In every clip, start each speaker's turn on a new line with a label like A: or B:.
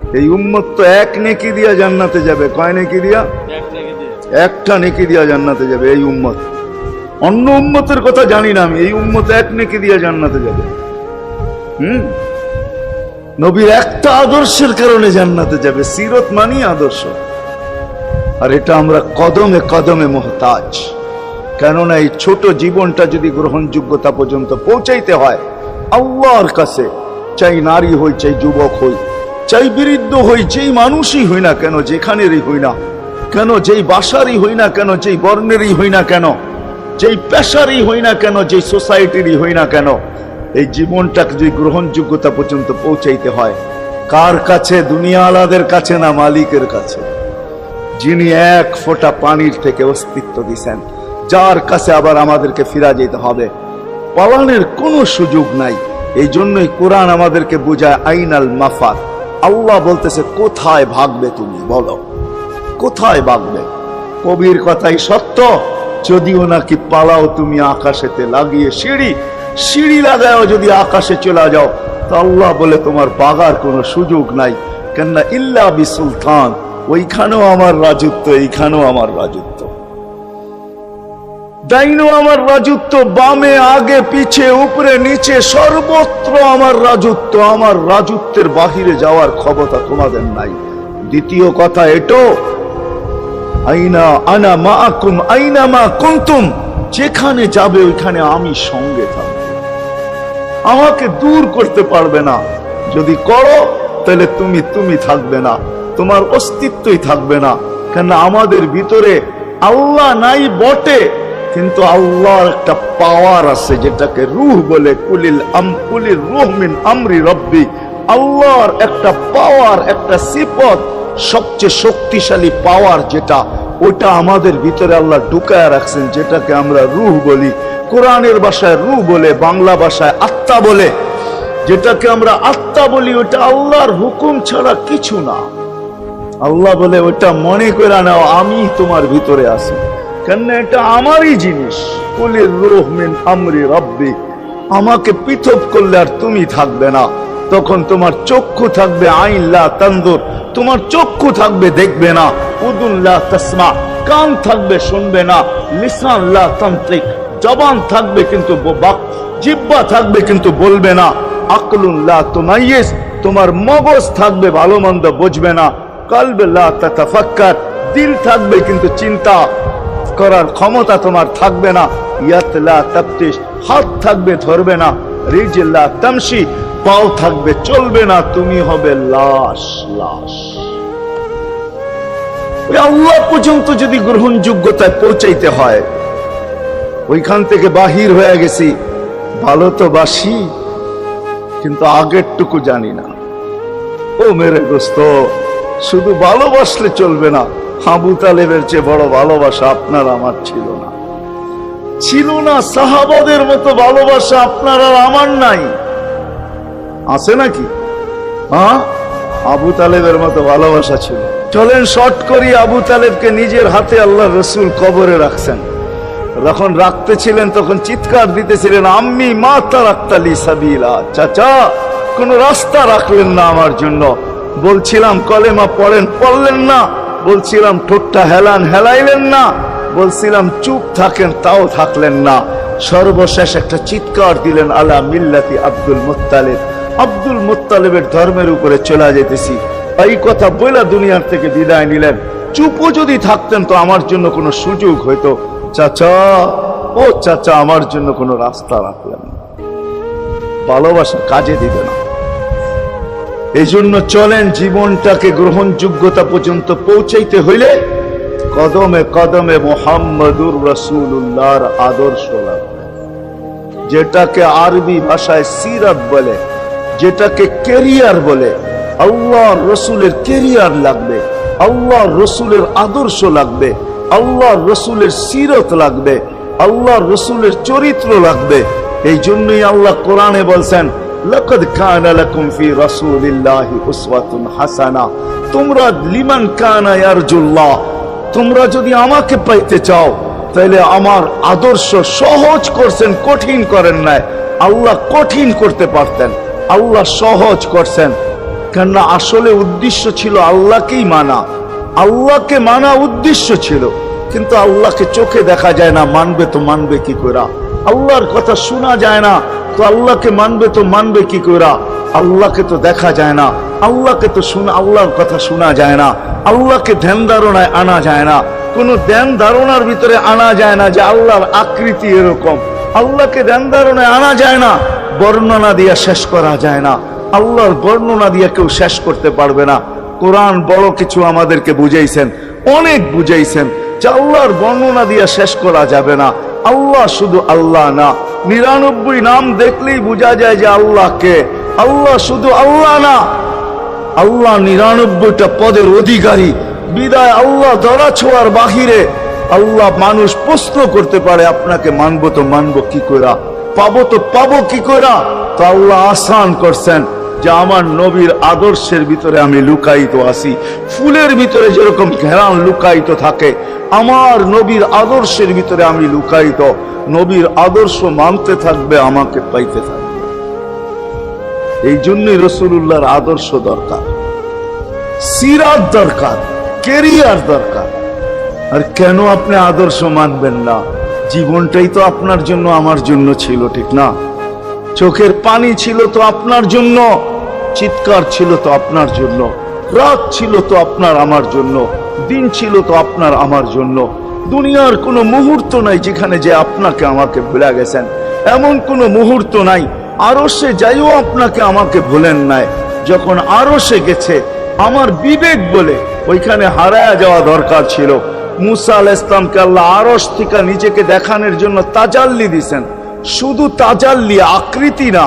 A: এই উম্মত তো এক নেকি দিয়া জান্নাতে যাবে। কয় নেকি দিয়া? একটা নেকি দিয়া জান্নাতে যাবে এই উম্মত। অন্য উম্মতের কথা জানি না আমি, এই উম্মত এক নেকি দিয়া জান্নাতে যাবে। নবীর একটা আদর্শের কারণে জান্নাতে যাবে। সিরত মানি আদর্শ, আর এটা আমরা কদমে কদমে মুহতাজ। কেননা এই ছোট জীবনটা যদি গ্রহণযোগ্যতা পর্যন্ত পৌঁছাইতে হয় আল্লাহর কাছে, চাই নারী হই, চাই যুবক হই, চাই বৃদ্ধ হই, যেই মানুষই হই না কেন, যেখানেরই হই না কেন, যেই বাসারই হই না কেন, যেই বর্ণেরই হই না কেন, যেই পেশারই হই না কেন, যেই সোসাইটিরই হই না কেন, এই জীবনটাকে যদি গ্রহণযোগ্যতা পর্যন্ত পৌঁছাইতে হয় কার কাছে? দুনিয়া আলাদের কাছে না, মালিকের কাছে, যিনি এক ফোঁটা পানির থেকে অস্তিত্ব দিছেন, যার কাছে আবার আমাদেরকে ফিরা যেতে হবে। পালানোর কোনো সুযোগ নাই। এই জন্যই কোরআন আমাদেরকে বোঝায় আইনাল মাফার। আল্লাহ বলতেছে কোথায় ভাগবে তুমি, বলো কোথায় ভাগবে? কবির কথাই সত্য, যদিও নাকি পালাও তুমি আকাশেতে লাগিয়ে সিঁড়ি লাগাও, যদি আকাশে চলে যাও তো আল্লাহ বলে তোমার বাগার কোনো সুযোগ নাই। কেননা ইল্লা বি সুলতান, ওইখানেও আমার রাজত্ব, এইখানেও আমার রাজত্ব, ডাইনো আমার রাজত্ব, বামে আগে পিছে উপরে নিচে সর্বত্র আমার রাজত্ব। আমার রাজত্বের বাহিরে যাওয়ার ক্ষমতা তোমাদের নাই। দ্বিতীয় কথা এটো, আইনা আনা মাআকুম আইনা মা কুনতুম, যেখানে যাবে ওইখানে আমি সঙ্গে থাকব, আমাকে দূর করতে পারবে না। যদি করো তাহলে তুমি থাকবে না, তোমার অস্তিত্বই থাকবে না। কেন আমাদের ভিতরে আল্লাহ নাই বটে, কিন্তু আল্লাহর একটা পাওয়ার আছে যেটাকে রূহ বলে। কুলির রূহ মিন আমরি রব্বি, আল্লাহর একটা পাওয়ার, একটা সিফত, সবচেয়ে শক্তিশালী পাওয়ার যেটা, ওটা আমাদের ভিতরে আল্লাহ ঢুকায় রাখছেন, যেটাকে আমরা রূহ বলি। কোরআনের ভাষায় রূহ বলে, বাংলা ভাষায় আত্মা বলে। যেটাকে আমরা আত্মা বলি ওটা আল্লাহর হুকুম ছাড়া কিছু না। আল্লাহ বলে ওটা মনে করে নাও আমি তোমার ভিতরে আছি, কেন এটা আমারই জিনিস। কুলির রূহ মিন আমরি রব্বি, আমাকে পৃথক করলে আর তুমি থাকবে না। তখন তোমার চক্ষু থাকবে আইন লা তানজুর, তোমার চক্ষু থাকবে দেখবে না। উদুন লা তাসমা, কান থাকবে শুনবে না। লিসান লা তানতিক, জবান থাকবে কিন্তু জিহ্বা থাকবে কিন্তু বলবে না। আকলুন লা তুমাইয়িজ, তোমার মগজ থাকবে ভালো মন্দ বুঝবে না। কলব লা তাতাফাক্কার, দিল থাকবে কিন্তু চিন্তা করার ক্ষমতা তোমার থাকবে না। ইয়াত লা তাফতিশ, হাত থাকবে ধরবে না। রিজল লা তামশি, পাও থাকবে চলবে না। তুমি হবে লাশ। ওই আল্লাহ পর্যন্ত যদি গ্রহণযোগ্যতায় পৌঁছাইতে হয়, ওইখান থেকে বাহির হয়ে গেছি, ভালো তো বাসি কিন্তু আগেরটুকু জানি না। ও মেরে দোস্ত, শুধু ভালোবাসলে চলবে না। আবু তালেবের চেয়ে বড় ভালোবাসা আপনার আমার ছিল না। সাহাবাদের মতো ভালোবাসা আপনার আর আমার নাই। আছে নাকি? হ্যাঁ, আবু তালেবের মতো ভালোবাসা ছিল। চলেন শর্ট করি। আবু তালেবকে নিজের হাতে আল্লাহ রসুল কবরে রাখছেন। যখন রাখতেছিলেন তখন চিৎকার দিতেছিলেন, আম্মি মা তারাক্তালি সাবিলা, চাচা কোন রাস্তা রাখলেন না আমার জন্য। বলছিলাম কলেমা পড়লেন না। বলছিলাম ঠোঁটটা হেলাইলেন না। বলছিলাম চুপ থাকেন, তাও থাকলেন না। সর্বশেষ একটা চিৎকার দিলেন, আলা মিল্লাতি আব্দুল মুত্তালিব, আব্দুল মুত্তালিবের ধর্মের উপরে চলে যেতেছি। এই কথা বলে দুনিয়ার থেকে বিদায় নিলেন। চুপও যদি থাকতেন তো আমার জন্য কোনো সুযোগ হইতো। চাচা আমার জন্য কোনো রাস্তা রাখলেন না। ভালোবাসা কাজে দিবে না। এই জন্য চলেন, জীবনটাকে গ্রহণযোগ্যতা পর্যন্ত পৌঁছাইতে হইলে কদমে কদমে মুহাম্মদুর রাসূলুল্লাহর আদর্শ লাগবে, যেটাকে আরবি ভাষায় সিরাত বলে, যেটাকে ক্যারিয়ার বলে। আল্লাহর রসুলের ক্যারিয়ার লাগবে, আল্লাহর রসুলের আদর্শ লাগবে, আল্লাহর রসুলের সিরত লাগবে, আল্লাহর রসুলের চরিত্র লাগবে। এই জন্যই আল্লাহ কোরআনে বলছেন, লাকাদ কানা লাকুম ফি রাসূলিল্লাহি উসওয়াতুন হাসানাহ, তোমরা লিমান কানা ইয়ারজুল্লাহ, তোমরা যদি আমাকে পাইতে চাও তাহলে আমার আদর্শ সহজ করছেন, কঠিন করেন নাই। আল্লাহ কঠিন করতে পারতেন, আল্লাহ সহজ করছেন। কেননা আসলে উদ্দেশ্য ছিল আল্লাহকেই মানা, আল্লাহকে মানা উদ্দেশ্য ছিল। কিন্তু আল্লাহকে চোখে দেখা যায় না, মানবে তো মানবে কি করে? আল্লাহর কথা শোনা যায় না, তো আল্লাহকে মানবে তো মানবে কি করে? আল্লাহকে তো দেখা যায় না, আল্লাহকে তো আল্লাহর কথা শোনা যায় না, আল্লাহকে ধ্যান ধারণায় আনা যায় না, কোন ধ্যান ধারণার ভিতরে আনা যায় না যে আল্লাহর আকৃতি এরকম। আল্লাহকে ধ্যান ধারণায় আনা যায় না, বর্ণনা দিয়া শেষ করা যায় না। আল্লাহর বর্ণনা দিয়া কেউ শেষ করতে পারবে না। কোরআন বড় কিছু আমাদেরকে বুঝাইছেন, অনেক বুঝাইছেন যে আল্লাহর বর্ণনা দিয়া শেষ করা যাবে না। আল্লাহ শুধু আল্লাহ না, 99 নাম দেখলেই বোঝা যায় যে আল্লাহকে। আল্লাহ শুধু আল্লাহ না, আল্লাহ 99টা পদের অধিকারী। বিদায় আল্লাহ ধরা ছোঁয়ার বাহিরে। আল্লাহ মানুষ প্রশ্ন করতে পারে আপনাকে মানবো তো মানবো কি কইরা, পাবো তো পাবো কি কইরা? তো আল্লাহ আসান করছেন যে আমার নবীর আদর্শের ভিতরে আমি লুকায়িত আছি। ফুলের ভিতরে যেরকম ঘেরান লুকায়িত থাকে, আমার নবীর আদর্শের ভিতরে আমি লুকায়িত। নবীর আদর্শ মানতে থাকবে, আমাকে পাইতে থাকবে। এই জন্যই রাসূলুল্লাহর আদর্শ দরকার, সিরাত দরকার, কেরিয়ার দরকার। আর কেন আপনি আদর্শ মানবেন না? জীবনটাই তো আপনার জন্য আমার জন্য ছিল, ঠিক না? চোখের পানি ছিল তো আপনার জন্য, চিৎকার ছিল তো আপনার জন্য, রাত ছিল তো আপনার আমার জন্য, দিন ছিল তো আপনার আমার জন্য। দুনিয়ার কোনো মুহূর্ত নাই যেখানে যে আপনাকে আমাকে ভুলে গেছেন, এমন কোনো মুহূর্ত নাই। আরশে যাইও আপনাকে আমাকে ভুলেন নাই। যখন আরশে গেছে আমার বিবেক বলে ওইখানে হারায়া যাওয়া দরকার ছিল। মুসা আলাইহিস সালামকে আল্লাহ আরশ থেকে নিজেকে দেখানোর জন্য তাজাল্লি দিছেন। শুধু তাজাল্লি, আকৃতি না,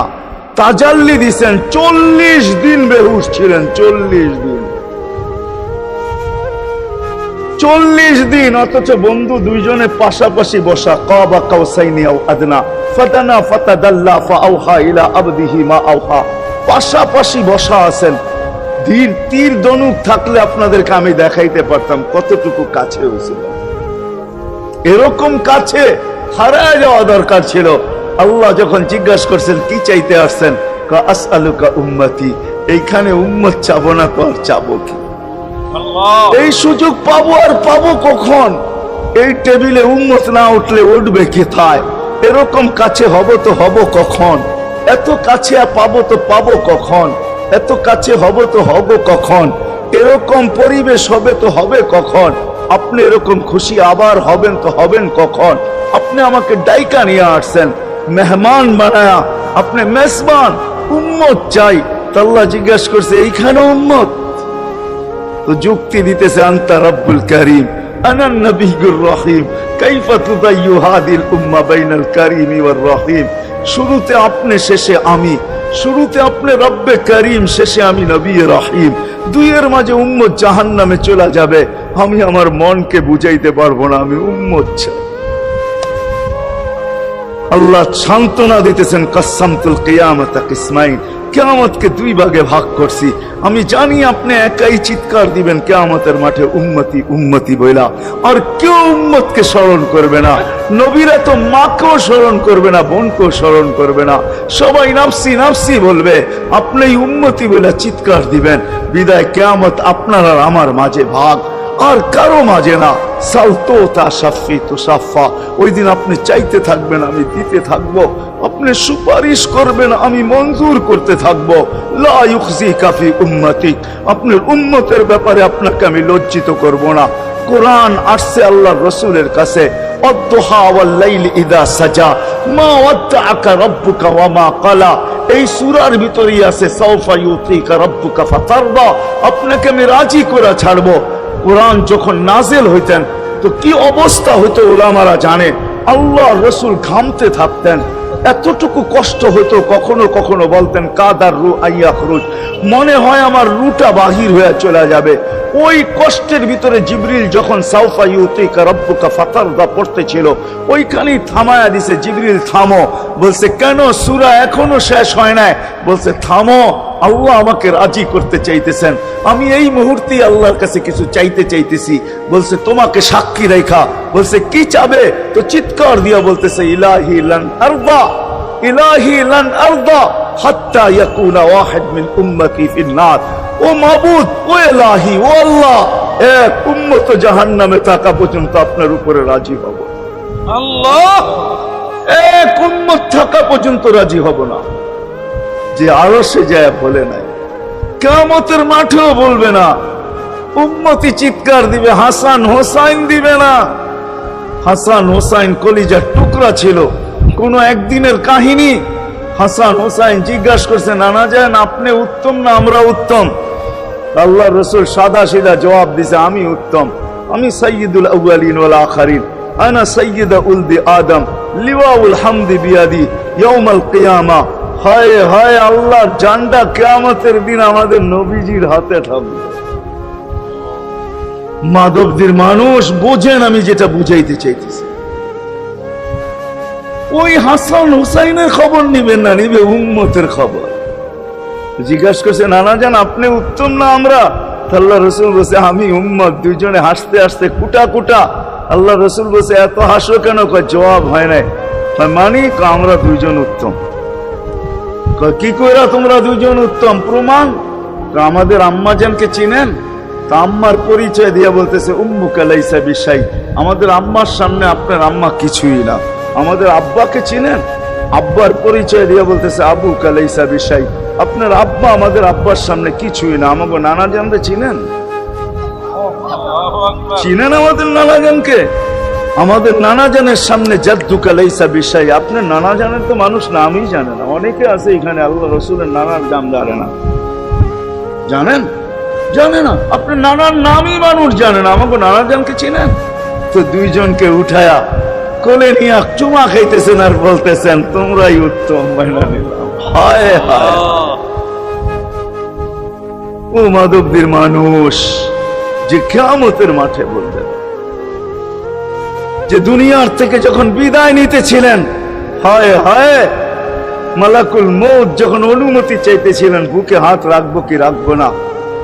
A: তাজাল্লি দিছেন। 40 দিন বেহুশ ছিলেন, 40 দিন, 40 দিন। অথচ বন্ধু দুইজনে পাশাপাশি বসা, কাবা কাউসাইনি আও আদনা ফাতানা ফাতাদাল্লা ফাআওহা ইলা আবদিহি মা আওহা, পাশাপাশি বসা আছেন। তীর ধনুক থাকলে আপনাদেরকে আমি দেখাইতে পারতাম কতটুকু কাছে হয়েছিল। এরকম কাছে হারায় যাওয়া দরকার ছিল। আল্লাহ যখন জিজ্ঞাসা করছেন কি চাইতে আসছেন, আসআলুকা উম্মতি, এইখানে উম্মত চাবো না তো আর চাবো কি? এই সুযোগ পাবো আর পাবো কখন? এই টেবিলে উম্মত না উঠলে উঠবে কোথায়? এরকম কাছে হব তো হব কখন? এত কাছে পাবো তো পাবো কখন? এত কাছে হব তো হব কখন? এরকম পরিবেশ হবে তো হবে কখন? আপনি এরকম খুশি আবার হবেন তো হবেন কখন? আপনি আমাকে ডাইকা নিয়ে আসছেন, মেহমান বানায়া, আপনি মেজবান, উম্মত চাই। আল্লাহ জিজ্ঞাসা করছে এইখানে উম্মত? তো যুক্তি দিতেছে আনতা রব্বুল কারীম আনা নবিয়্যুর রহিম কাইফা তুদাইয়ু হাদিল উম্মাহ বাইনাল কারীমি ওয়ার রহিম। শুরুতে আপনি, শেষে আমি। শুরুতে আপনি রব্বে করিম, শেষে আমি নবী রহিম। দুইয়ের মাঝে উম্মত জাহান্নামে চলে যাবে। আমি আমার মনকে বুঝাইতে পারবো না আমি উম্মত চাই। আল্লাহ সান্ত্বনা দিতেছেন কাসসামতুল কিয়ামাতা কিসমাইন, কিয়ামতকে 2 ভাগে ভাগ করছি। আমি জানি আপনি একাই চিৎকার দিবেন কিয়ামতের মাঠে উম্মতি উম্মতি বইলা, আর কেউ উম্মতকে স্মরণ করবে না। নবীরা তো মাকেও স্মরণ করবে না, বোনকেও স্মরণ করবে না, সবাই নাফসি নাফসি বলবে। আপনি উম্মতি বইলা চিৎকার দিবেন। বিদায় কিয়ামত আপনার আর আমার মাঝে ভাগ, আর কারো মাঝে না। সালতোতা শাফি তুসাফা, ওই দিন আপনি চাইতে থাকবেন, আমি দিতে থাকবো। আপনি সুপারিশ করবেন, আমি মঞ্জুর করতে থাকবো। লা ইউখজিকা ফি উম্মতিক, আপনার উম্মতের ব্যাপারে আপনাকে আমি লজ্জিত করব না। কোরআন আসছে আল্লাহর রাসূলের কাছে, আদ-দুহা ওয়াল লাইলি ইযা সাজা মা ওয়াদ্দাআকা রাব্বুকা ওয়া মা ক্বালা। এই সূরার ভিতরেই আছে সাওফা ইউতিকা রাব্বুকা ফাতারদা, আপনাকে আমি রাজি করে ছাড়বো। কোরআন যখন নাজিল হইতেন তো কি অবস্থা হইতো উলামারা জানে। আল্লাহ রাসূল ঘামতে থাকতেন, এতটুকু কষ্ট হইতো। কখনো কখনো বলতেন কাদার রু আইয়াখরুজ, মনে হয় আমার রুটা বাহির হয়ে চলে যাবে। ওই কষ্টের ভিতরে জিবরিল যখন সাওফা ইউতিকা রাব্বুকা ফাতারদা পড়তেছিল, ওইখানেই থামায়া দিছে, জিবরিল থামো। বলছে কেন? সূরা এখনো শেষ হয় নাই। বলছে থামো, আল্লাহ আমাকে রাজি করতে চাইতেছেন, আমি এই মুহূর্তে আল্লাহর কাছে কিছু চাইতে চাইতেছি। বলছে তোমাকে সাক্ষী রেখা। বলছে কি চাবে? তো চিৎকার দিয়া বলতেছে ইলাহি লান আরদা, ইলাহি লান আরদা হাত্তা ইয়াকুনা ওয়াহিদ মিন উম্মতি ফিন নার। ও মাবুদ, ও এলাহি, ও আল্লাহ, এক উম্মত জাহান্নামে থাকা পর্যন্ত আপনার উপরে রাজি হব আল্লাহ, এক উম্মত থাকা পর্যন্ত রাজি হব না। যে আরশে যায় বলে নাই, কিয়ামতের মাঠেও বলবে না। উম্মতি চিৎকার দিবে, হাসান হোসাইন দিবে না। হাসান হোসাইন কলিজার টুকরা ছিল, কোন একদিনের কাহিনী। হাসান হোসাইন জিজ্ঞাসা করছে, নানা যান আপনি উত্তম না আমরা উত্তম? আল্লাহ রসুল সাদা সিধা জবাব দিছে, আমি উত্তম, আমি সাইয়্যিদুল আউয়ালিন ওয়াল আখিরিন, আনা সাইয়্যিদা উলদি আদম, লিওয়াউল হামদি বিয়াদি ইয়াউমাল কিয়ামা। হায় হায়, আল্লাহর জান্ডা কিয়ামতের দিন আমাদের নবীজির হাতে থাকবে। মাধবদের মানুষ বোঝেন আমি যেটা বুঝাইতে চাইতেছি। ওই হাসান হুসাইনের খবর নিবেন না, নিবে উম্মতের খবর। জিজ্ঞাসা করছে, নানা জান আপনি উত্তম না আমরা? আল্লাহ রসুল বলছে, আমি উম্মত। দুইজনে হাসতে হাসতে কুটা কুটা। আল্লাহ রসুল বলছে, এত হাসো কেন? জবাব হয় নাই। মানি আমরা দুইজন উত্তম। কি কইরা তোমরা দুইজন উত্তম? প্রমাণ। আমাদের আম্মা জানকে চিনেন? তা আম্মার পরিচয় দিয়া বলতেছে, উম্মুকা লাইসা বিশাই, আমাদের আম্মার সামনে আপনার আম্মা কিছুই না। আমাদের আব্বাকে চিনেন? আব্বার পরিচয় দিয়া বলতেছে, আবুকা লাইসা বিশাই, আপনার আব্বা আমাদের আব্বার সামনে কিছুই না। আমাকে নানা জানতে চিনেন? চিনেন আমাদের নানা জানকে? আমাদের নানা জানের সামনে জাদ্দুকা লাইসা বিশাই, আপনার নানা জানের তো মানুষ নামই জানে না। অনেকে আছে এখানে আল্লাহ রসুলের নানার নাম জানে না। জানেন? জানে না। আপনার নানার নামই মানুষ জানে না। আমাকে নানা জানকে চিনেন? তো দুইজনকে উঠায়া কোলে নিয়ে চুমা খাইতেছেন আর বলতেছেন, তোমরাই উত্তম। মাইনা নিলাম। হায় হায়, ও মাধবদের মানুষ যে কিয়ামতের মাঠে বলবেন, যে দুনিয়ার থেকে যখন বিদায় নিতেছিলেন, হায় হায়, মালাকুল মউত যখন অনুমতি চাইতেছিলেন, বুকে হাত রাখবো কি রাখবো না,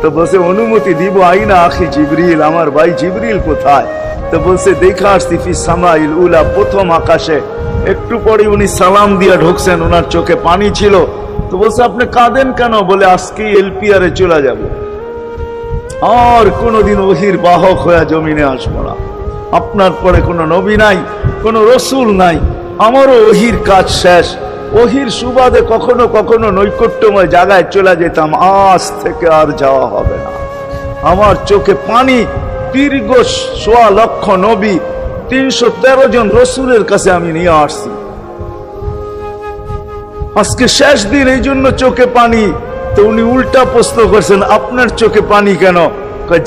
A: তো বলছে অনুমতি দিব। আইনা আখি জিবরিল, আমার ভাই জিবরিল কোথায়? তো বলছে, দেখা আসছি ফি সামাইল উলা, প্রথম আকাশে। একটু পরে উনি সালাম দিয়া ঢুকছেন, ওনার চোখে পানি ছিল। তো বলছে, আপনি কাঁদেন কেন? বলে, আজকে এলপিআরে চলে যাব, আর কোনোদিন ওহির বাহক হয়ে জমিনে আসবো না। আপনার পরে কোনো নবী নাই, কোনো রসুল নাই, আমারও ওহির কাজ শেষ। ওহির সুবাদে কখনো কখনো নৈকট্যময় জায়গায় চলে যেতাম, আজ থেকে আর যাওয়া হবে না। আমার চোখে পানি। দীর্ঘ ১.৫ লক্ষ নবী, ৩১৩ জন রসুলের কাছে আমি নিয়ে আসছি। আজকে শেষ দিন, এই জন্য চোখে পানি। তো উনি উল্টা প্রশ্ন করছেন, আপনার চোখে পানি কেন?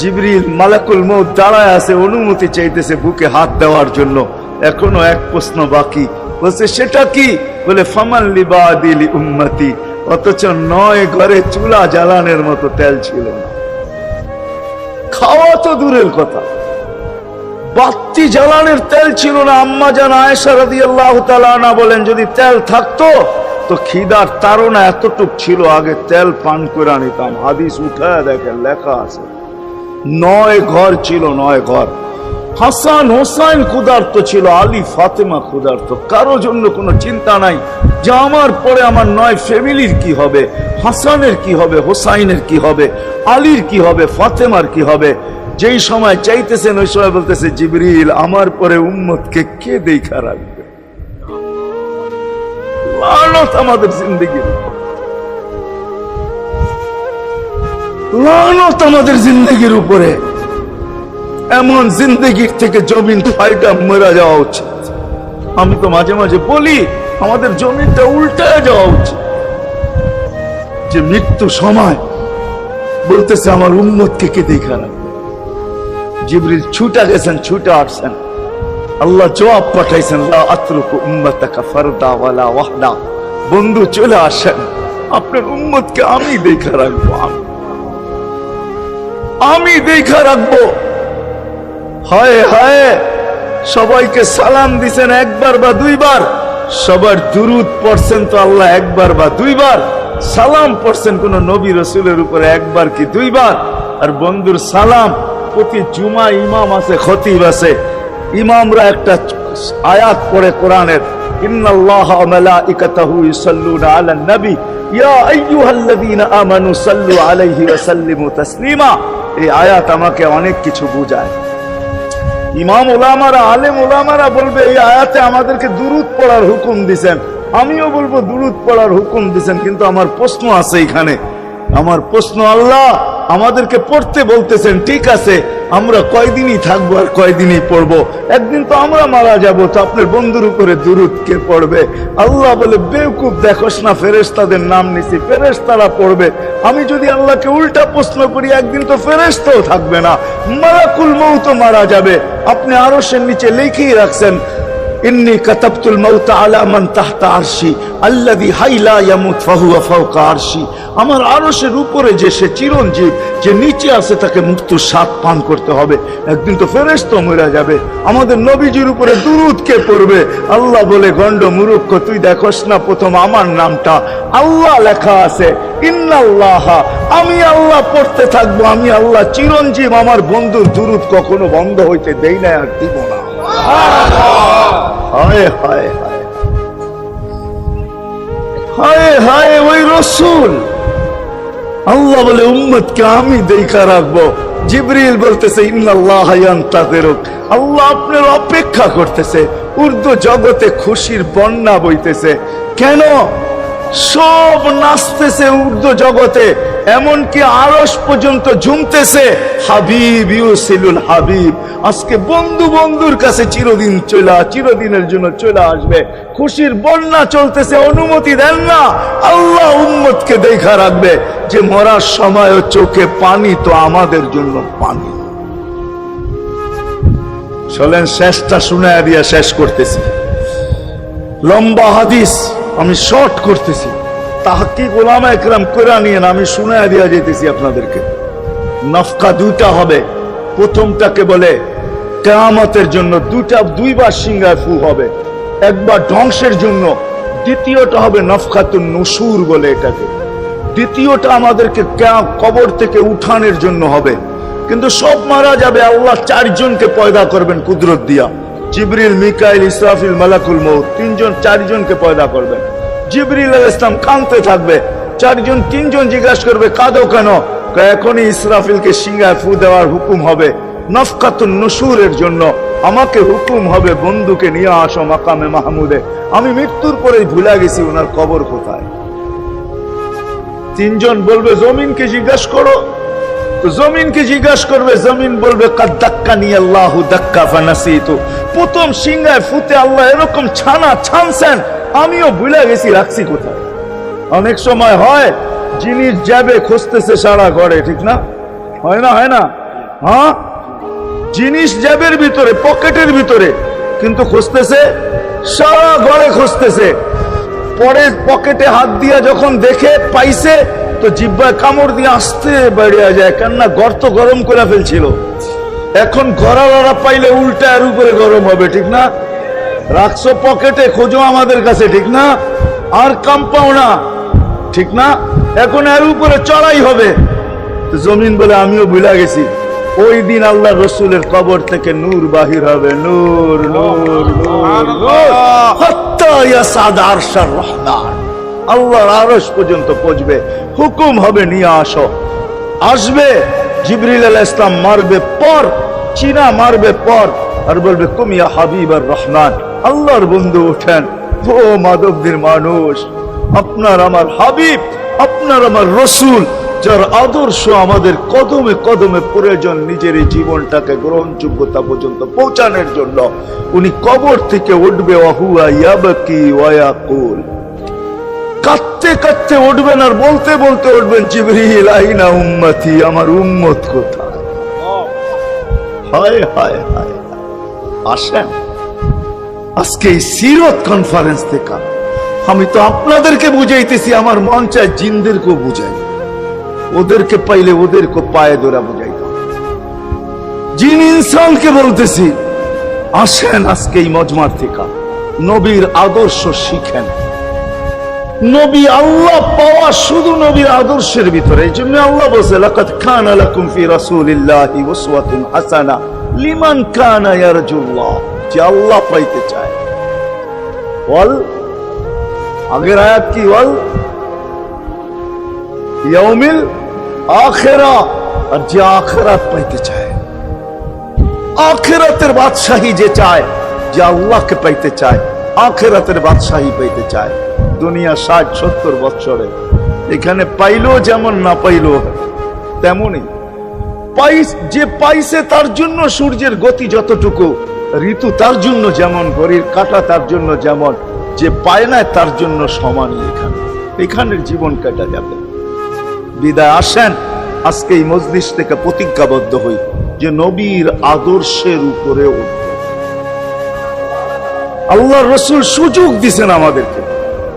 A: জিবরিল মালাকুল মউত দাঁড়ায় আছে, অনুমতি চাইতেছে বুকে হাত দেওয়ার জন্য। এখনো এক প্রশ্ন বাকি। বলছে, সেটা কি? বলে, ফামান লিবাদিলি উম্মতি। অথচ ৯ ঘরে চুলা জ্বালানোর মতো তেল ছিল না। খাওয়া তো দূরের কথা, বাতি জ্বালানোর তেল ছিল না। আম্মা জান আয়েশা রাদিয়াল্লাহু তাআলা আনহা বলেন, যদি তেল থাকতো তো খিদার তাড়না এতটুক ছিল, আগে তেল পান করে নিতাম। হাদিস উঠায় দেখেন, লেখা আছে ৯ ঘর ছিল, ৯ ঘর। হাসান হোসাইন ক্ষুধার্ত ছিল, আলী ফাতেমা ক্ষুধার্ত। কারো জন্য কোনো চিন্তা নাই যে আমার পরে আমার ৯ ফ্যামিলির কি হবে, হাসানের কি হবে, হোসাইনের কি হবে, আলীর কি হবে, ফাতেমার কি হবে। যেই সময় চাইতেছেন ওই সময় বলতেছে, জিবরিল আমার পরে উম্মতকে কে দেখা রাখবে? লানত আমাদের জিন্দেগির, লানত আমাদের জিন্দেগির উপরে। এমন জিন্দেগির থেকে জমিন ফাইটা মরা যাওয়া উচিত। আমি তো মাঝে মাঝে বলি, আমাদের জমিনটা উল্টায় যাওয়া উচিত। যে মৃত্যু সময় বলতেছে, আমার উম্মতকে কে দেখা রাখবে? জিবরিল ছুটা গেছেন, ছুটা আসছেন। আল্লাহ জবাব পাঠাইছেন, লা আতরুকু উম্মাতাকা ফারদা ওয়ালা ওয়াহদা। বন্ধু চলে আসেন, আপনার উম্মতকে আমি দেখা রাখবো, আমি দেখা রাখবো। হায় হায়, সবাইকে সালাম দিছেন একবার বা দুইবার, সবার দুরুদ পড়ছেন তো আল্লাহ একবার বা দুইবার, সালাম পড়ছেন কোন নবী রসুলের উপরে একবার কি দুইবার। আর বন্ধুর সালাম প্রতি জুমা ইমাম আছে, খতিব আছে, ইমামরা একটা আয়াত পড়ে কোরআনের, ইন্নাল্লাহা ওয়া মালাইকাতাহু ইউসাল্লুনা আলান নবী ইয়া আইয়ুহাল্লাযীনা আমানু সাল্লু আলাইহি ওয়া সাল্লিমু তাসলিমা। এই আয়াত আমাকে অনেক কিছু বোঝায়। ইমাম ওলামারা, আলেম ওলামারা বলবে এই আয়াতে আমাদেরকে দুরূদ পড়ার হুকুম দিবেন, আমিও বলবো দুরূদ পড়ার হুকুম দিবেন। কিন্তু আমার প্রশ্ন আছে এখানে, আমার প্রশ্ন, আল্লাহ আমাদেরকে পড়তে বলতেছেন, ঠিক আছে, আমরা কয়দিনই থাকবো আর কয়দিনই পড়বো? একদিন তো আমরা মারা যাব, তো আপনার বন্ধুর উপরে দুরূদ কে পড়বে? আল্লাহ বলে, বেওকুফ, দেখোস না ফেরেশতাদের নাম নিছি, ফেরেশতারা পড়বে। আমি যদি আল্লাহকে উল্টা প্রশ্ন করি, একদিন তো ফেরেশতাও থাকবে না, মালাকুল মউত মারা যাবে। আপনি আরশের নিচে লিখেই রাখছেন, ইন্নী কাতাবতুল মাউত আলা মান তাহতা আরশি আল্লাযী হাইলা ইয়ামুত ফাহুয়া ফাওকা আরশি। আমার আরশের উপরে যে সে চিরঞ্জীব, যে নিচে আছে, তাকে মৃত্যুর স্বাদ পান করতে হবে। একদিন তো ফেরেশতা মরে যাবে, আমাদের নবীজির উপরে দুরূদ কে পড়বে? আল্লাহ বলে, গন্ড মূর্খ, তুই দেখোস না প্রথম আমার নামটা আল্লাহ লেখা আছে, ইন্নাল্লাহ, আমি আল্লাহ পড়তে থাকবো, আমি আল্লাহ চিরঞ্জীব, আমার বন্ধুর দুরূদ কখনো বন্ধ হইতে দেই না, আর দিব না। হায় হায় হায় হায় হায়, ওই রসুল। আল্লাহ বলে, উম্মতকে আমি দেখা রাখবো। জিবরিল বলতেছে, ইন্নাল্লাহ ইয়ান্তাযিরুক, আল্লাহ আপনার অপেক্ষা করতেছে। উর্দু জগতে খুশির বন্যা বইতেছে। কেন? সব নাচতেছে উর্দু জগতে, এমনকি আরশ পর্যন্ত ঝুমতেছে। হাবিব ইউসিলুল হাবিব, আজকে বন্ধু বন্ধুর কাছে চিরদিনের জন্য চলে আসবে। খুশির বন্যা চলতেছে, অনুমতি দেন না। আল্লাহ উম্মতকে দেখা রাখবে যে মরার সময় চোখে পানি তো আমাদের জন্য পানি। চলেন শেষটা শুনায়া দিয়া শেষ করতেছি। লম্বা হাদিস আমি শর্ট করতেছি, তাহকিক উলামা একরাম কইরা নিয়েন, আমি শুনায়া দিয়া যেতেছি আপনাদেরকে। নফকা দুইটা হবে। প্রথমটাকে বলে কিয়ামতের জন্য, দুইবার সিংহায় ফু হবে, একবার ধ্বংসের জন্য, দ্বিতীয়টা হবে নফকাতুন নুশুর বলে এটাকে। দ্বিতীয়টা আমাদেরকে কবর থেকে উঠানোর জন্য হবে। কিন্তু সব মারা যাবে, আল্লাহ চারজনকে পয়দা করবেন কুদরত দিয়া। জিবরিল, মিকাইল, ইসরাফিল, মালাকুল মউত, চারজনকে পয়দা করবেন। জিবরিল আলাইহিস সালাম কাঁদতে থাকবে, তিনজন জিজ্ঞাসা করবে, কাঁদো কেন? এখনই ইসরাফিলকে সিংহায় ফু দেওয়ার হুকুম হবে, নফকাতুন নুশুরের জন্য আমাকে হুকুম হবে, বন্ধুকে নিয়ে আসো মাকামে মাহমুদে। আমি মৃত্যুর পরেই ভুলে গেছি ওনার কবর কোথায়। তিনজন বলবে, জমিনকে জিজ্ঞাসা করো। তো জমিনকে জিজ্ঞাসা করবে, জমিন বলবে, কাদ দাক্কানি আল্লাহু দাক্কা ফানাসিতু। প্রথম সিংহায় ফুতে আল্লাহ এরকম ছানছেন, আমিও ভুলে গেছি রাখছি কোথায়। অনেক সময় হয় জিনিস যাবে খুঁজতেছে সারা ঘরে, ঠিক না? হয় না? হয় না? হ্যাঁ, জিনিস জ্যাবের ভিতরে, পকেটের ভিতরে, কিন্তু খুঁজতেছে সারা ঘরে খুঁজতেছে। পরে পকেটে হাত দিয়া যখন দেখে পাইছে, তো জিহ্বায় কামড় দিয়ে আসতে বেরিয়ে যায়, কেননা গর্ত গরম করে ফেলছিল। এখন গড়ালড়া পাইলে উল্টা এর উপরে গরম হবে, ঠিক না? রাখছো পকেটে, খোঁজো আমাদের কাছে, ঠিক না? আর কাম পাও না, ঠিক না? এখন এর উপরে চড়াই হবে। জমিন বলে, আমিও ভুলে গেছি, ওই দিন আল্লাহ রসুলের কবর থেকে নূর বাহির হবে, নূর নূর নূর নূর, হাত্তা ইয়াসাদ আরশার রহমান, আল্লাহর আরশ পর্যন্ত পৌঁছবে। হুকুম হবে, নিয়ে আসো। আসবে জিবরিল আলাইহিস সালাম, মারবে পর, চিনা মারবে পর, আর বলবে, কুম ইয়া হাবিবার রহমান, আল্লাহর বন্ধু ওঠেন। ও মাধবদের মানুষ, আপনার আমার হাবিব, আপনার আমার রসুল, যার আদর্শ আমাদের কদমে কদমে প্রয়োজন নিজের এই জীবনটাকে গ্রহণযোগ্যতা পর্যন্ত পৌঁছানোর জন্য, উনি কবর থেকে উঠবে। ওয়াহুয়া ইয়াবকি ওয়া ইয়াকুল, কাঁদতে কাঁদতে উঠবেন আর বলতে বলতে উঠবেন, জিবরিল আইনা উম্মতি, আমার উম্মত কোথায়? হায় হায় হায়। আসেন আজকে এই সিরত কনফারেন্স থেকে আমি তো আপনাদেরকে বুঝাইতেছি, আমার মন চায় জিনদেরকেও বুঝাই, ওদেরকে পাইলে ওদেরকে পায়ে ধরা বুঝাইতাম। জিন ইনসানকে বলতেছি, আসেন আজকে এই মজমার থেকে নবীর আদর্শ শিখেন। নবী আল্লাহ পাওয়া শুধু নবীর আদর্শের ভিতরে। এই জন্য আল্লাহ বলছে, লাকাদ কানা লাকুম ফি রাসূলিল্লাহি উসওয়াতুন হাসানাহ লিমান কানা ইয়ারজুল্লাহ, যে আল্লাহ পাইতে চায়। বল, আগের আয়াত কি? বল, ইয়াউমিল আখিরা। আর যে আখিরাত পাইতে চায়, আখিরাতের বাদশাহী যে চায়, যে আল্লাহকে পাইতে চায়, আখিরাতের বাদশাহী পাইতে চায়, দুনিয়া 60-70 বছরে এখানে পাইলো যেমন, না পাইলো তেমনই। যে পাইছে তার জন্য সূর্যের গতি যতটুকু, ঋতু তার জন্য যেমন, ঘড়ির কাঁটা তার জন্য যেমন, যে পায় না তার জন্য সমানই। এখানের জীবন কাটা যাবে। বিদায় আসেন আজকে এই মজলিস থেকে প্রতিজ্ঞাবদ্ধ হই যে নবীর আদর্শের উপরে উঠব। আল্লাহর রাসূল সুযোগ দিছেন আমাদেরকে।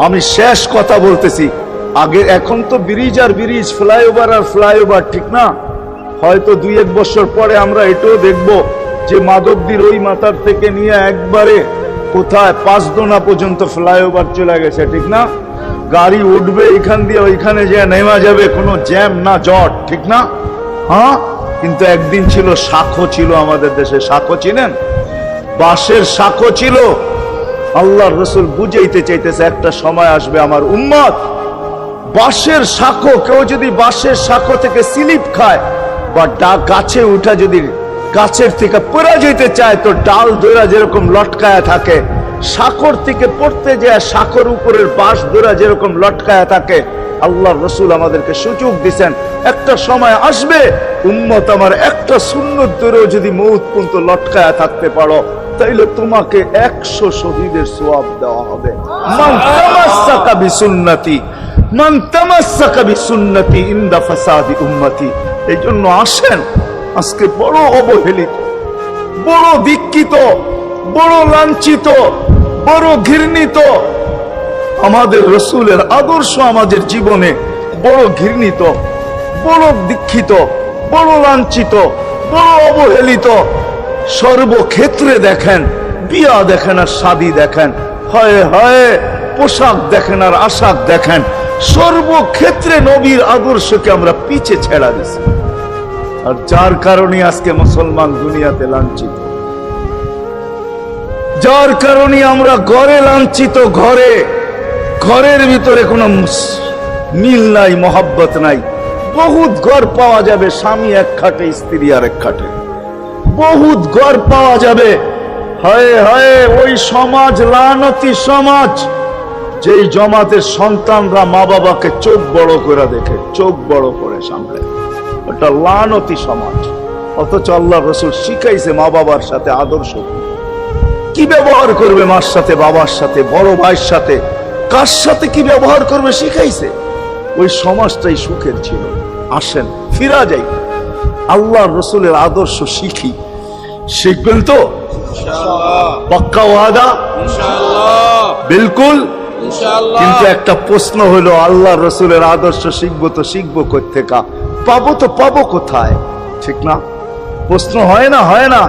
A: আমি শেষ কথা বলতেছি, আগে এখন তো ব্রিজ আর ব্রিজ, ফ্লাইওভার আর ফ্লাইওভার, ঠিক না? হয়তো 2-1 বছর পরে আমরা এটাও দেখব যে মাধবদীর ওই মাথার থেকে নিয়ে একবারে কোথায় পাঁচদোনা পর্যন্ত ফ্লাইওভার চলে গেছে, ঠিক না? গাড়ি উঠবে এখান দিয়ে ওইখানে যে নেমা যাবে, কোনো জ্যাম না জট, ঠিক না? হ্যাঁ, কিন্তু একদিন ছিল শাখো, ছিল আমাদের দেশে শাখো, চিনেন? বাঁশের শাখো ছিল। আল্লাহর রাসূল বুঝাইতে চাইতেছে একটা সময় আসবে আমার উম্মত বাঁশের শাখো, কেউ যদি বাঁশের শাখো থেকে স্লিপ খায় বা গাছে উঠা যদি গাছের থেকে পড়ে যেতে চায়, তো ডাল ধরা যেরকম লটকায়া থাকে, শাখর থেকে পড়তে যায় শাখর উপরের বাঁশ ধরা যেরকম লটকায়া থাকে। আল্লাহর রাসূল আমাদেরকে সুযোগ দিবেন, একটা সময় আসবে উম্মত আমার একটা সুন্নত ধরেও যদি মউত পর্যন্ত লটকায়া থাকতে পারো, তাইলে তোমাকে 100 শহীদের সওয়াব দেওয়া হবে। মান তামাসসাকা বিসুন্নতি, মান তামাসসাকা বিসুন্নতি ইনদা ফাসাদি উম্মতি। এই জন্য আসেন, আজকে বড় অবহেলিত, বড় দীক্ষিত, বড় লাঞ্ছিত, বড় ঘৃণিত আমাদের রাসূলের আদর্শ আমাদের জীবনে, বড় ঘৃণিত, বড় দীক্ষিত, বড় লাঞ্ছিত, বড় অবহেলিত। সর্বক্ষেত্রে দেখেন, বিয়া দেখেন আর শাদী দেখেন, হয় হয় পোশাক দেখেন আর আশাক দেখেন, সর্বক্ষেত্রে নবীর আদর্শকে আমরা পিছে ছেড়া দিছি। আর যার কারণে আজকে মুসলমান দুনিয়াতে লাঞ্ছিত, যার কারণে আমরা ঘরে লাঞ্ছিত, ঘরের ভিতরে কোনো মিল নাই, মহব্বত নাই। বহুত ঘর পাওয়া যাবে স্বামী এক খাটে, স্ত্রী আর এক খাটে, বহুত ঘর পাওয়া যাবে। হয় হয় ওই সমাজ লানতি সমাজ, যেই জমাতের সন্তানরা মা বাবাকে চোখ বড় করে দেখে, চোখ বড় করে সামলে, ওটা লানতি সমাজ। অথচ আল্লাহর রাসূল শিখাইছে মা বাবার সাথে আদর্শ কি ব্যবহার করবে, মার সাথে, বাবার সাথে, বড় ভাইয়ের সাথে, কার সাথে কি ব্যবহার করবে শিখাইছে। ওই সমাজটাই সুখের ছিল। আসেন ফিরা যাই, আল্লাহর রাসূলের আদর্শ শিখি। শিখবেন তো ইনশাআল্লাহ? পাক্কা ওয়াদা ইনশাআল্লাহ? বিলকুল ইনশাআল্লাহ। কিন্তু একটা প্রশ্ন হলো, আল্লাহর রাসূলের আদর্শ শিখবো তো শিখবো কোথা থেকে, পাবো তো পাবো কোথায়, ঠিক না? প্রশ্ন হয় না, হয় না?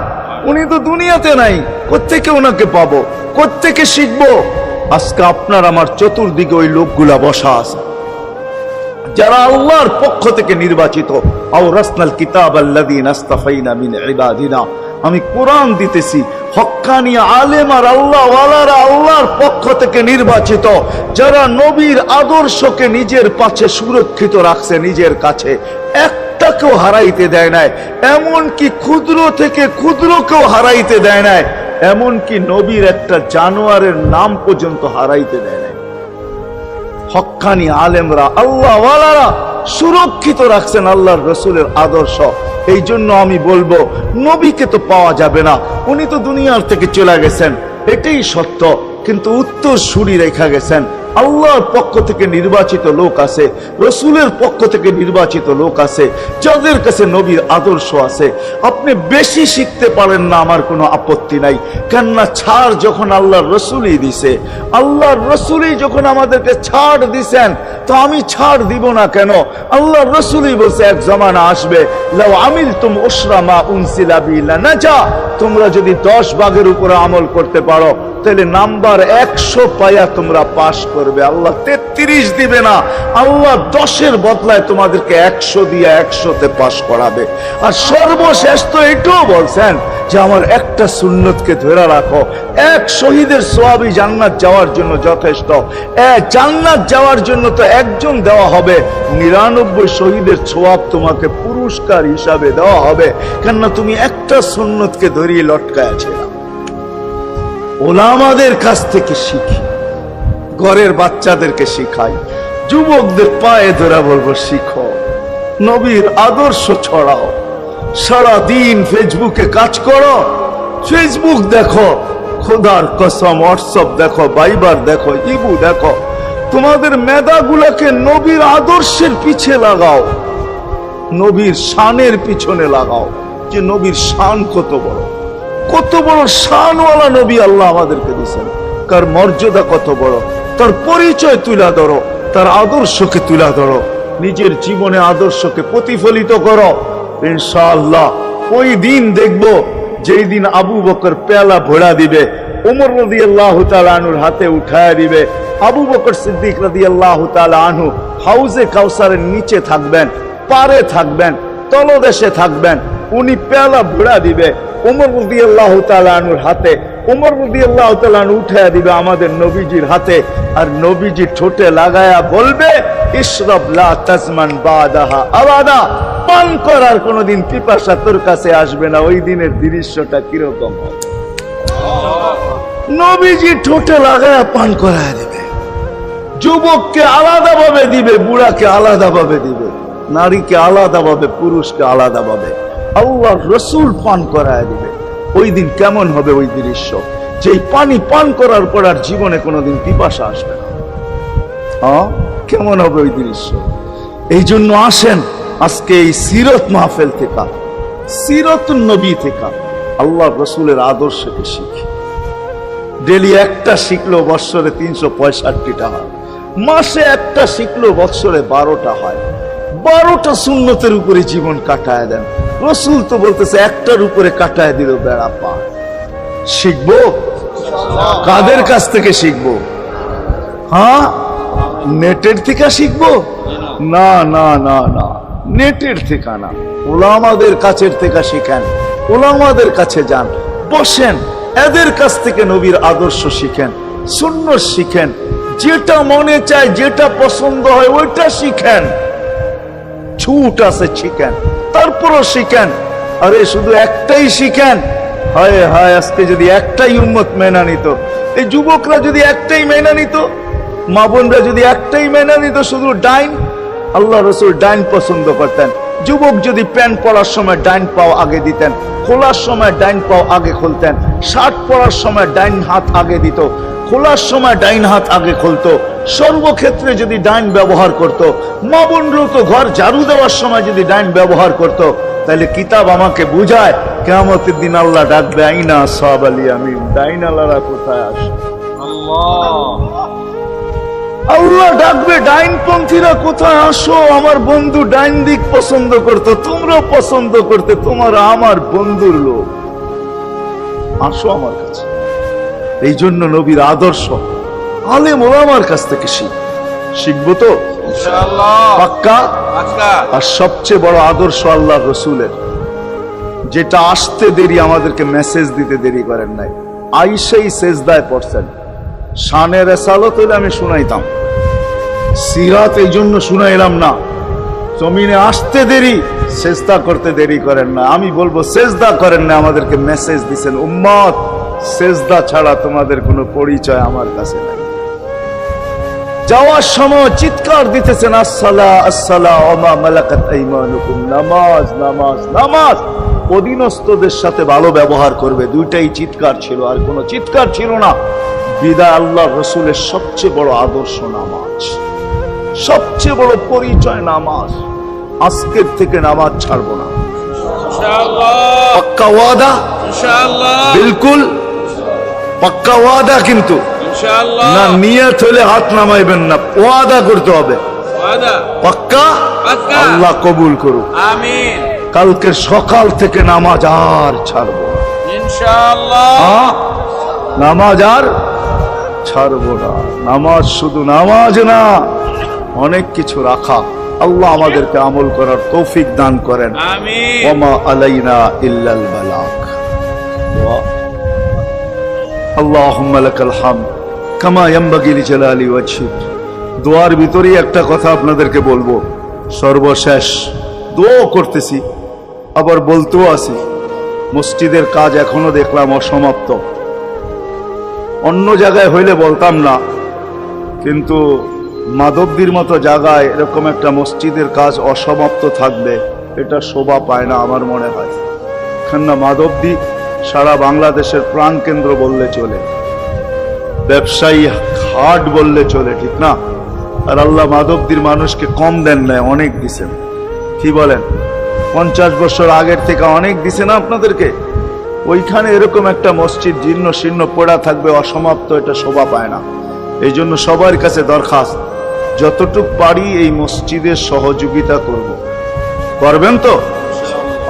A: উনি তো দুনিয়াতে নাই, কোত্থেকে ওনাকে পাবো, কোত্থেকে শিখবো? আজকে আপনার আমার চতুর্দিকে ওই লোকগুলা বসা আছে যারা আল্লাহর পক্ষ থেকে নির্বাচিত। আওরাসনাল কিতাব আল্লাযীনা ইসতাফাইনা মিন ইবাদিনা। আমি কোরআন দিতেছি, হক্কানি আলেম আর আল্লাহ ওয়ালারা আল্লাহর পক্ষ থেকে নির্বাচিত, যারা নবীর আদর্শকে নিজের পাশে সুরক্ষিত রাখছে, নিজের কাছে একটাকেও হারাইতে দেয় নাই, এমনকি ক্ষুদ্র থেকে ক্ষুদ্রকেও হারাইতে দেয় নাই, এমনকি নবীর একটা জানোয়ারের নাম পর্যন্ত হারাইতে দেয় নাই। হক্কানি আলেমরা আল্লাহ ওয়ালারা সুরক্ষিত রাখছেন আল্লাহর রাসূলের আদর্শ। এই জন্য আমি বলবো, নবীকে তো পাওয়া যাবে না, উনি তো দুনিয়ার থেকে চলে গেছেন, এটাই সত্য, কিন্তু উত্তর সুরি রেখা গেছেন। আল্লাহর পক্ষ থেকে নির্বাচিত লোক আছে, রাসূলের পক্ষ থেকে নির্বাচিত লোক আছে, যাদের কাছে নবীর আদর্শ আছে। আপনি বেশি শিখতে পারেন না, আমার কোনো আপত্তি নাই, কেননা ছাড় যখন আল্লাহর রাসূলই দিছে, আল্লাহর রাসূলই যখন আমাদেরকে ছাড় দিছেন, তো আমি ছাড় দিব না কেন? আল্লাহর রাসূলই বলছে এক জামানা আসবে, লাউ আমিলতুম উশরা মা উনসিলা বি লানাজা, তোমরা যদি 10 ভাগের উপরে আমল করতে পারো, তাহলে নাম্বার 100 পায়া তোমরা পাস করবে। আল্লাহ 33 দিবে না, আল্লাহ 10-এর বদলায় তোমাদেরকে 100 দিয়ে 100-তে পাস করাবে। আর সর্বশেষ তো এটাও বলছেন যে আমার একটা সুন্নতকে ধরে রাখো। এক শহীদের সওয়াবই জান্নাত যাওয়ার জন্য যথেষ্ট। জান্নাত যাওয়ার জন্য তো একজন দেওয়া হবে, 99 শহীদের সওয়াব তোমাকে পুরস্কার হিসাবে দেওয়া হবে, কেননা তুমি একটা সুন্নতকে ধরিয়ে লটকায় আছে। ওলামাদের কাছ থেকে শিখি, ঘরের বাচ্চাদেরকে শিখাই, যুবকদের পায়ে ধরে বলবো শিখো, নবীর আদর্শ ছড়াও। সারা দিন ফেসবুকে কাজ করো, ফেসবুক দেখো, খোদার কসম হোয়াটসঅ্যাপ দেখো, ভাইবার দেখো, ইবু দেখো, তোমাদের মেধাগুলোকে নবীর আদর্শের পিছে লাগাও, নবীর শানের পিছনে লাগাও, যে নবীর শান কত বড়, কত বড় শানওয়ালা নবী আল্লাহ আমাদেরকে দিয়েছেন, তার মর্যাদা কত বড়, তার পরিচয় তুলে ধরো, তার আদর্শকে তুলে ধরো, নিজের জীবনে আদর্শকে প্রতিফলিত করো। ইনশাআল্লাহ ওই দিন দেখবো যেই দিন আবু বকর পেয়ালা ভরা দিবে, ওমর রাদিয়াল্লাহু তাআলা আনহুর হাতে উঠায় দিবে, আবু বকর সিদ্দিক রাদিয়াল্লাহু তাআলা আনহু হাউজে কাউসারের নিচে থাকবেন, পারে থাকবেন, তলদেশে থাকবেন, উনি পেয়ালা ভরা দিবে ওমর রাদিয়াল্লাহু তাআলা আনহুর হাতে, ওমর রাদিয়াল্লাহু তাআলা আনহু উঠায় দিবে আমাদের নবীজির হাতে, আর নবীজি ঠোঁটে লাগায়া বলবে ইশরাব লা তাজমান বাদাহা আবাদা, পান করার কোনদিন পিপাসা তোর কাছে আসবে না। ওই দিনের দৃশ্যটা কিরকম হবে? নবীজি ঠোঁটে লাগায়া পান করায় দিবে, যুবককে আলাদাভাবে দিবে, বুড়াকে আলাদাভাবে দিবে, নারীকে আলাদাভাবে, পুরুষকে আলাদাভাবে, আল্লাহর রাসূল পান করায় দিবে। ওই দিন কেমন হবে ওই দৃশ্য, যে পানি পান করার পর আর জীবনে কোনোদিন পিপাসা আসবে না। কেমন হবে ওই দৃশ্য? এই জন্য আসেন আজকে এই সিরত মাহফিল থেকে, সিরতুন নবী থেকে আল্লাহর রাসূলের আদর্শকে শিখি। ডেলি একটা শিখলো বৎসরে 365টা হয়, মাসে একটা শিখলো বৎসরে 12টা হয়। 12টা সুন্নতের উপরে জীবন কাটায় দেন। রাসূল তো বলতেছে একটার উপরে কাটায় দিল বেড়া পার। শিখবো কাদের কাছ থেকে শিখবো? নেটের থেকে শিখবো? না না না না, নেটের থেকে না, ওলামাদের কাছের থেকে শিখেন, ওলামাদের কাছে যান, বসেন, এদের কাছ থেকে নবীর আদর্শ শিখেন, সুন্নাত শিখেন, যেটা মনে চায়, যেটা পছন্দ হয় ওইটা শিখেন। ছুট আছে শিখেন, তারপরও শিখেন। আরে শুধু একটাই শিখেন, হায় হায় আজকে যদি একটাই উম্মত মেনা নিত, এই যুবকরা যদি একটাই মেনা নিত, মা বোনরা যদি একটাই মেনা নিত, শুধু ডাইন, আল্লাহ রাসূল ডাইন পছন্দ করতেন। যুবক যদি প্যান্ট পরার সময় ডাইন পাও আগে দিতেন, খোলার সময় ডাইন পাও আগে খুলতেন, শার্ট পরার সময় ডাইন হাত আগে দিত, খোলার সময় ডাইন হাত আগে খুলতো, সর্বক্ষেত্রে যদি ডাইন ব্যবহার করত, মা বোনরাও তো ঘর ঝাড়ু দেওয়ার সময় যদি ডাইন ব্যবহার করত, তাহলে কিতাব আমাকে বুঝায় কিয়ামতের দিন আল্লাহ ডাকবে আইনা আসহাব আল ইয়ামিন, ডাইন আল্লাহরা কোথায় আসে? আল্লাহ ডাকবে ডাইনপন্থীরা কোথায় আসো? আমার বন্ধু ডাইন দিক পছন্দ করতো, তোমরাও পছন্দ করতে, তোমরা আমার বন্ধুর লোক, আসো আমার কাছে। এই জন্য নবীর আদর্শ আলেম ওলামার কাছ থেকে শিখবো তো ইনশাআল্লাহ, পাক্কা। আর সবচেয়ে বড় আদর্শ আল্লাহ রসুলের, যেটা আসতে দেরি, আমাদেরকে মেসেজ দিতে দেরি করেন নাই। আইসাই সেজদায় পড়ছেন, শানের রেসালত হইলে আমি শুনাইতাম, সিরাত এই জন্য শুনাইলাম না। জমিনে আসতে দেরি, সেজদা করতে দেরি করেন না। আমি বলবো সেজদা করেন না, আমাদেরকে মেসেজ দিছেন উম্মত, সেজদা ছাড়া তোমাদের কোনো পরিচয় আমার কাছে নাই। যাওয়ার সময় চিৎকার দিতেছেন আসসালা আসসালা ওয়া মা মালাকাত আইমানুকুম, নামাজ নামাজ নামাজ, অধীনস্থদের সাথে ভালো ব্যবহার করবে, দুইটাই চিৎকার ছিল, আর কোনো চিৎকার ছিল না। বিদায় আল্লাহ রসুলের সবচেয়ে বড় আদর্শ নামাজ, সবচেয়ে বড় পরিচয় নামাজ। আজকের থেকে নামাজ ছাড়বো না ইনশাআল্লাহ, পাক্কা ওয়াদা ইনশাআল্লাহ, বিলকুল পাক্কা ওয়াদা। কিন্তু ইনশাআল্লাহ না, নিয়ত হলে হাত নামাইবেন না, ওয়াদা করতে হবে, ওয়াদা পাক্কা, আল্লাহ কবুল করুক, আমিন। কালকে সকাল থেকে নামাজ আর ছাড়বো না ইনশাআল্লাহ, নামাজ আর ছাড়বো না। নামাজ শুধু নামাজ না, অনেক কিছু রাখা। আল্লাহ আমাদেরকে আমল করার তৌফিক দান করেন, আমিন। ওয়া মা আলাইনা ইল্লাল বালাগ। আল্লাহুম্মা লাকাল হামদ কামা ইয়ানবাগি লিজালালি ওয়াজহিক। দোয়ার ভিতরেই একটা কথা আপনাদেরকে বলবো, সর্বশেষ দোয়া করতেছি আবার বলতেও আছি, মসজিদের কাজ এখনো দেখলাম অসমাপ্ত। অন্য জায়গায় হইলে বলতাম না, কিন্তু মাধবদীর মতো জায়গায় এরকম একটা মসজিদের কাজ অসমাপ্ত থাকবে এটা শোভা পায় না আমার মনে হয়। কেননা মাধবদী সারা বাংলাদেশের প্রাণকেন্দ্র বললে চলে, ব্যবসায়ী হাট বললে চলে, ঠিক না? আর আল্লাহ মাধবদীর মানুষকে কম দেন না, অনেক দিছেন। কি বলেন? 50 বছর আগের থেকে অনেক দিছে না আপনাদেরকে? ওইখানে এরকম একটা মসজিদ জীর্ণ শীর্ণ পড়া থাকবে অসমাপ্ত, এটা শোভা পায় না। এই জন্য সবার কাছে দরখাস্ত, যতটুক পারি এই মসজিদের সহযোগিতা করব। করবেন তো?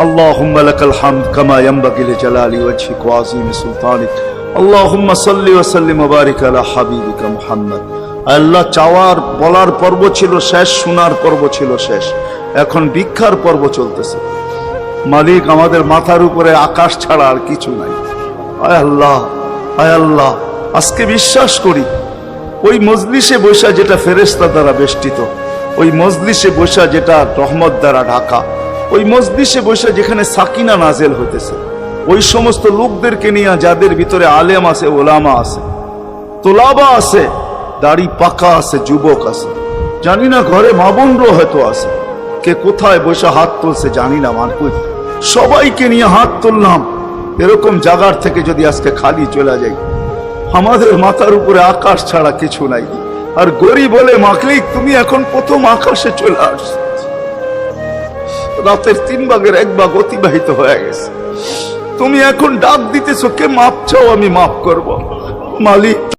A: আল্লাহুম্মা লাকাল হামদ কামা ইয়ানবাগি লিজালালি ওয়াজহিক ওয়া আযীমি সুলতানিক। আল্লাহুম্মা সাল্লি ওয়া সাল্লিম ওয়া বারিক আলা হাবিবিকা মুহাম্মদ। আল্লাহ, চাওয়ার বলার পর্ব ছিল শেষ, শোনার পর্ব ছিল শেষ, এখন ভিক্ষার পর্ব চলতেছে। মালিক, আমাদের মাথার উপরে আকাশ ছাড়া আর কিছু নাই। আয় আল্লাহ, আয় আল্লাহ, আজকে বিশ্বাস করি ওই মজলিসে বৈশা যেটা ফেরেশতা দ্বারা বেষ্টিত, ওই মজলিসে বৈশা যেটা রহমত দ্বারা ঢাকা, ওই মজলিসে বৈশা যেখানে সাকিনা নাজেল হইতেছে, ওই সমস্ত লোকদেরকে নিয়ে যাদের ভিতরে আলেম আছে, ওলামা আছে, তোলাবা আছে, দাড়ি পাকা আছে, যুবক আছে, জানি না ঘরে মা বোনরাও হয়তো আছে, কে কোথায় বৈশা হাত তুলছে জানি না। মানকুই সবাইকে নিয়ে হাত তুললাম। এরকম জায়গার থেকে যদি আজকে খালি চলে যাই, আমাদের মাথার উপরে আকাশ ছাড়া কিছু নাই। আর গরিব বলে, মালিক তুমি এখন প্রথম আকাশে চলে আসছো, রাতের 3 ভাগের 1 ভাগ অতিবাহিত হয়ে গেছে, তুমি এখন ডাক দিতেছো, কে মাপ চাও আমি মাফ করব। মালিক